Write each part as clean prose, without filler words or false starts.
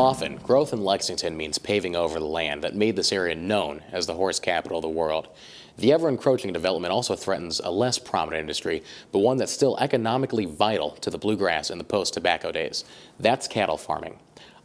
Often, growth in Lexington means paving over the land that made this area known as the horse capital of the world. The ever-encroaching development also threatens a less prominent industry, but one that's still economically vital to the Bluegrass in the post-tobacco days. That's cattle farming.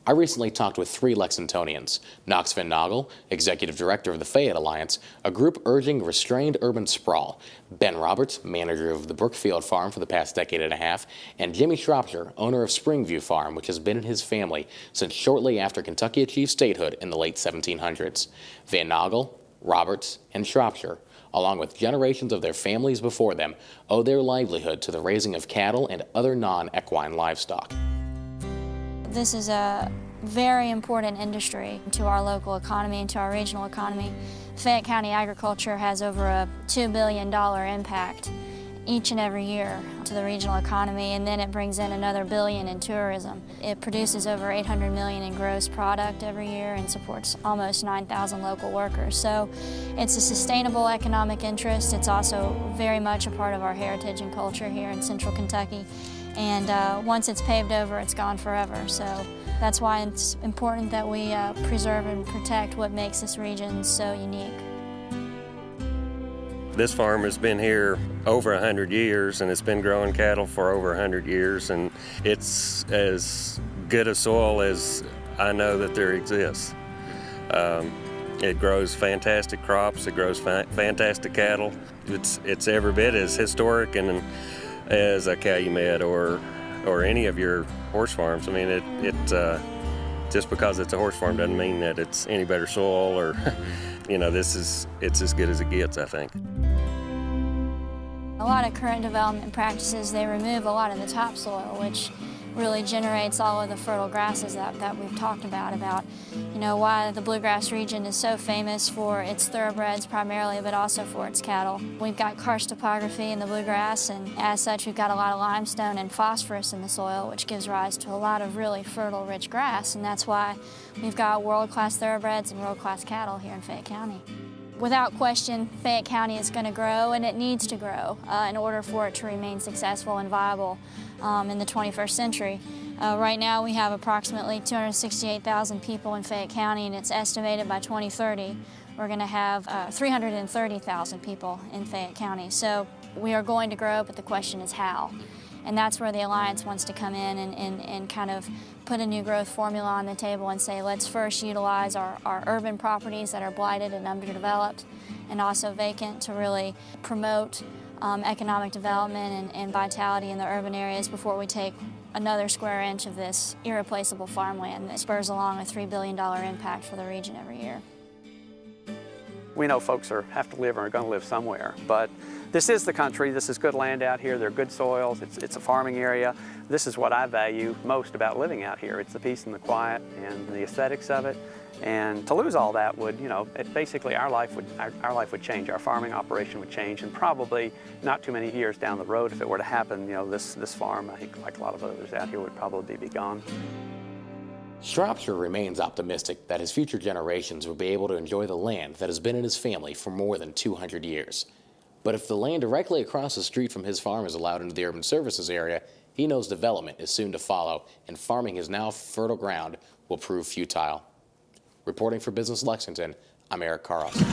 I recently talked with 3 Lexingtonians: Knox Van Nagel, Executive Director of the Fayette Alliance, a group urging restrained urban sprawl; Ben Roberts, manager of the Brookfield Farm for the past decade and a half; and Jimmy Shropshire, owner of Springview Farm, which has been in his family since shortly after Kentucky achieved statehood in the late 1700s. Van Nagel, Roberts, and Shropshire, along with generations of their families before them, owe their livelihood to the raising of cattle and other non-equine livestock. This is a very important industry to our local economy and to our regional economy. Fayette County agriculture has over a $2 billion impact each and every year to the regional economy, and then it brings in another $1 billion in tourism. It produces over $800 million in gross product every year and supports almost 9,000 local workers. So it's a sustainable economic interest. It's also very much a part of our heritage and culture here in central Kentucky. And once it's paved over, it's gone forever. So that's why it's important that we preserve and protect what makes this region so unique. This farm has been here over 100 years, and it's been growing cattle for over 100 years, and it's as good a soil as I know that there exists. It grows fantastic crops, it grows fantastic cattle. It's every bit as historic and as a Calumet or any of your horse farms. I mean, just because it's a horse farm doesn't mean that it's any better soil or, you know, it's as good as it gets, I think. A lot of current development practices, they remove a lot of the topsoil, which really generates all of the fertile grasses that we've talked about, you know, why the Bluegrass region is so famous for its thoroughbreds primarily, but also for its cattle. We've got karst topography in the Bluegrass, and as such, we've got a lot of limestone and phosphorus in the soil, which gives rise to a lot of really fertile, rich grass, and that's why we've got world-class thoroughbreds and world-class cattle here in Fayette County. Without question, Fayette County is going to grow, and it needs to grow in order for it to remain successful and viable in the 21st century. Right now we have approximately 268,000 people in Fayette County, and it's estimated by 2030 we're going to have 330,000 people in Fayette County. So we are going to grow, but the question is how. And that's where the Alliance wants to come in and kind of put a new growth formula on the table and say, let's first utilize our urban properties that are blighted and underdeveloped and also vacant to really promote economic development and vitality in the urban areas before we take another square inch of this irreplaceable farmland that spurs along a $3 billion impact for the region every year. We know folks have to live or are going to live somewhere, but this is the country. This is good land out here. They're good soils. It's a farming area. This is what I value most about living out here. It's the peace and the quiet and the aesthetics of it. And to lose all that would, you know, basically our life would change. Our farming operation would change, and probably not too many years down the road, if it were to happen, you know, this farm, I think, like a lot of others out here, would probably be gone. Shropshire remains optimistic that his future generations will be able to enjoy the land that has been in his family for more than 200 years. But if the land directly across the street from his farm is allowed into the urban services area, he knows development is soon to follow, and farming his now fertile ground will prove futile. Reporting for Business Lexington, I'm Eric Carlson.